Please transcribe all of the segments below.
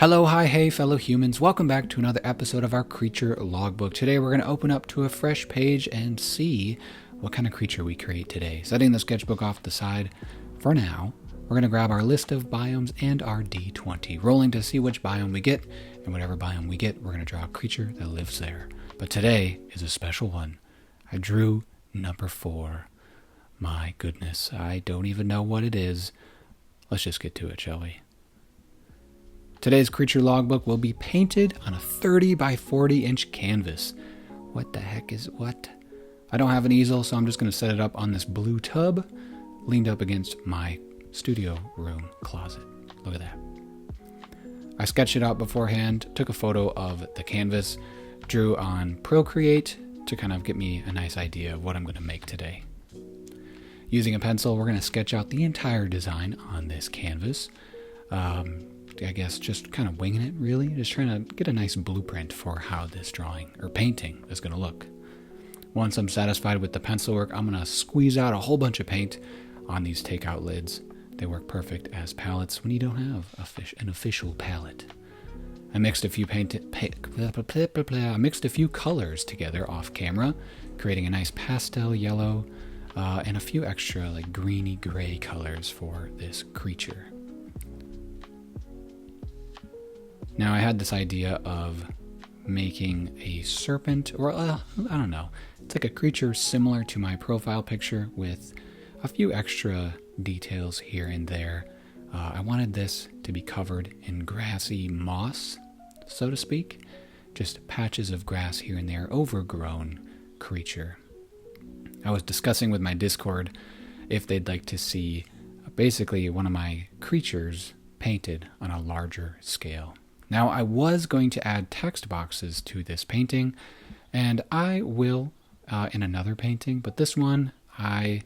Hello, hi, hey, fellow humans. Welcome back to another episode of our creature logbook. Today we're going to open up to a fresh page and see what kind of creature we create today. Setting the sketchbook off to the side for now, we're going to grab our list of biomes and our D20, rolling to see which biome we get, and whatever biome we get, we're going to draw a creature that lives there. But today is a special one. I drew number 4. My goodness, I don't even know what it is. Let's just get to it, shall we? Today's creature logbook will be painted on a 30 by 40 inch canvas. What the heck is what? I don't have an easel, so I'm just going to set it up on this blue tub, leaned up against my studio room closet. Look at that. I sketched it out beforehand, took a photo of the canvas, drew on Procreate to kind of get me a nice idea of what I'm going to make today. Using a pencil, we're going to sketch out the entire design on this canvas. I guess just kind of winging it, really. Just trying to get a nice blueprint for how this drawing or painting is going to look. Once I'm satisfied with the pencil work, I'm going to squeeze out a whole bunch of paint on these takeout lids. They work perfect as palettes when you don't have an official palette. I mixed a few colors together off camera, creating a nice pastel yellow and a few extra like greeny gray colors for this creature. Now, I had this idea of making a serpent, or I don't know. It's like a creature similar to my profile picture with a few extra details here and there. I wanted this to be covered in grassy moss, so to speak. Just patches of grass here and there, overgrown creature. I was discussing with my Discord if they'd like to see basically one of my creatures painted on a larger scale. Now, I was going to add text boxes to this painting, and I will in another painting, but this one, I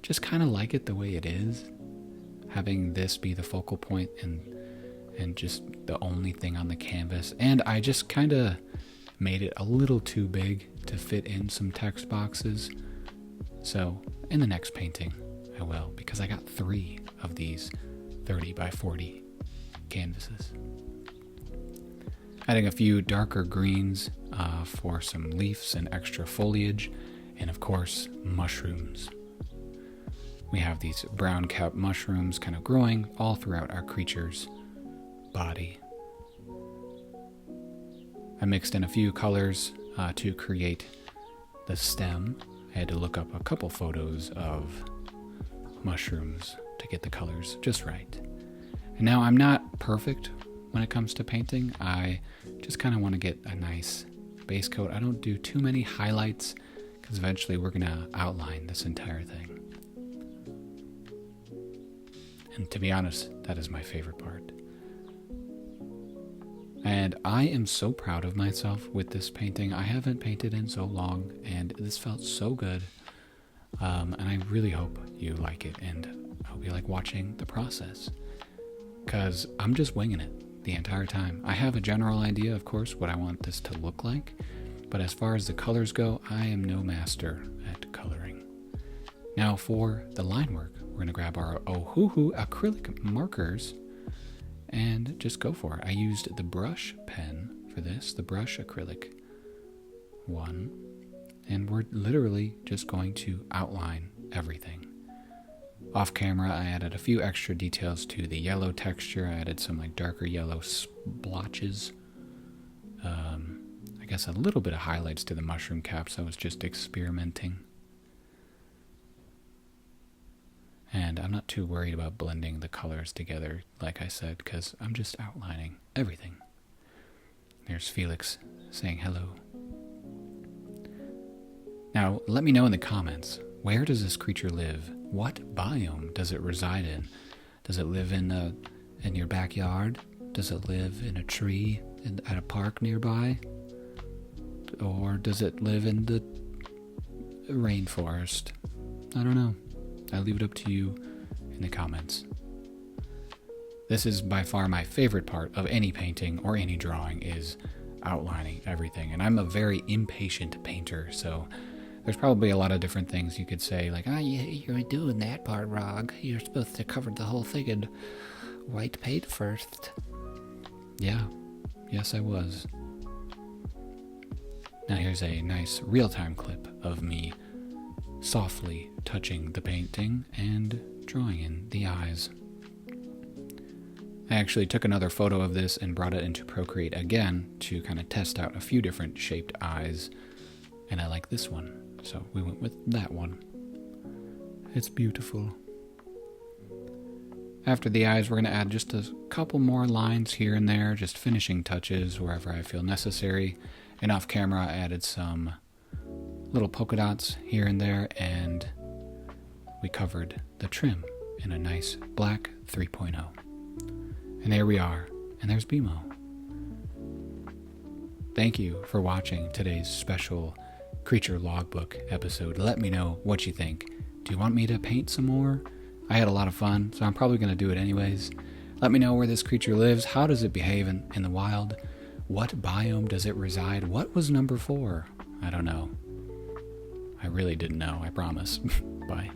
just kind of like it the way it is, having this be the focal point and just the only thing on the canvas. And I just kind of made it a little too big to fit in some text boxes. So in the next painting, I will, because I got 3 of these 30 by 40 canvases. Adding a few darker greens for some leaves and extra foliage, and of course, mushrooms. We have these brown cap mushrooms kind of growing all throughout our creature's body. I mixed in a few colors to create the stem. I had to look up a couple photos of mushrooms to get the colors just right. And now I'm not perfect when it comes to painting. I just kind of want to get a nice base coat. I don't do too many highlights because eventually we're going to outline this entire thing. And to be honest, that is my favorite part. And I am so proud of myself with this painting. I haven't painted in so long, and this felt so good. And I really hope you like it, and I hope you like watching the process, because I'm just winging it the entire time. I have a general idea, of course, what I want this to look like, but as far as the colors go, I am no master at coloring. Now for the line work, we're going to grab our Ohuhu acrylic markers and just go for it. I used the brush pen for this, the brush acrylic one, and we're literally just going to outline everything. Off camera, I added a few extra details to the yellow texture. I added some like darker yellow splotches. I guess a little bit of highlights to the mushroom caps. I was just experimenting. And I'm not too worried about blending the colors together, like I said, because I'm just outlining everything. There's Felix saying hello. Now, let me know in the comments, where does this creature live? What biome does it reside in? Does it live in your backyard? Does it live in a tree at a park nearby? Or does it live in the rainforest? I don't know. I leave it up to you in the comments. This is by far my favorite part of any painting or any drawing, is outlining everything. And I'm a very impatient painter, so there's probably a lot of different things you could say, like, you're doing that part wrong. You're supposed to cover the whole thing in white paint first. Yeah, yes I was. Now here's a nice real-time clip of me softly touching the painting and drawing in the eyes. I actually took another photo of this and brought it into Procreate again to kind of test out a few different shaped eyes, and I like this one, so we went with that one. It's beautiful. After the eyes, we're going to add just a couple more lines here and there, just finishing touches wherever I feel necessary. And off camera, I added some little polka dots here and there, and we covered the trim in a nice black 3.0. And there we are, and there's BMO. Thank you for watching today's special Creature Logbook episode. Let me know what you think. Do you want me to paint some more? I had a lot of fun, so I'm probably going to do it anyways. Let me know where this creature lives. How does it behave in the wild? What biome does it reside? What was number 4? I don't know. I really didn't know, I promise. Bye.